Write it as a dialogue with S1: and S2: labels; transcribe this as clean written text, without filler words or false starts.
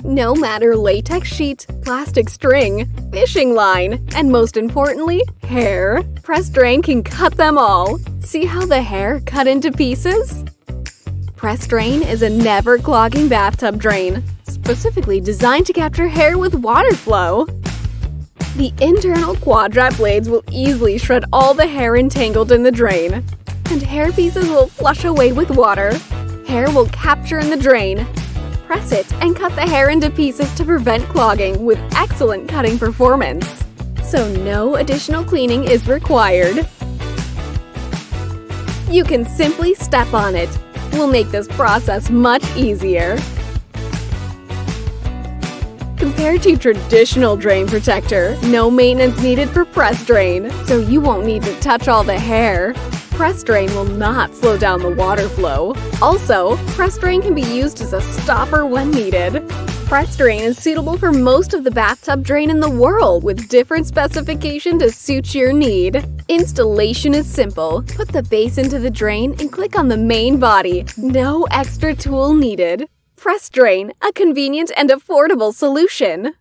S1: No matter latex sheet, plastic string, fishing line, and most importantly, hair, PressDrain can cut them all. See how the hair cut into pieces? PressDrain is a never-clogging bathtub drain, specifically designed to capture hair with water flow. The internal quad-wrap blades will easily shred all the hair entangled in the drain, and hair pieces will flush away with water. Hair will capture in the drain. Press it and cut the hair into pieces to prevent clogging with excellent cutting performance. So no additional cleaning is required. You can simply step on it. We'll make this process much easier. Compared to traditional drain protector, no maintenance needed for PressDrain, so you won't need to touch all the hair. PressDrain will not slow down the water flow. Also, PressDrain can be used as a stopper when needed. PressDrain is suitable for most of the bathtub drain in the world with different specification to suit your need. Installation is simple. Put the base into the drain and click on the main body. No extra tool needed. PressDrain, a convenient and affordable solution.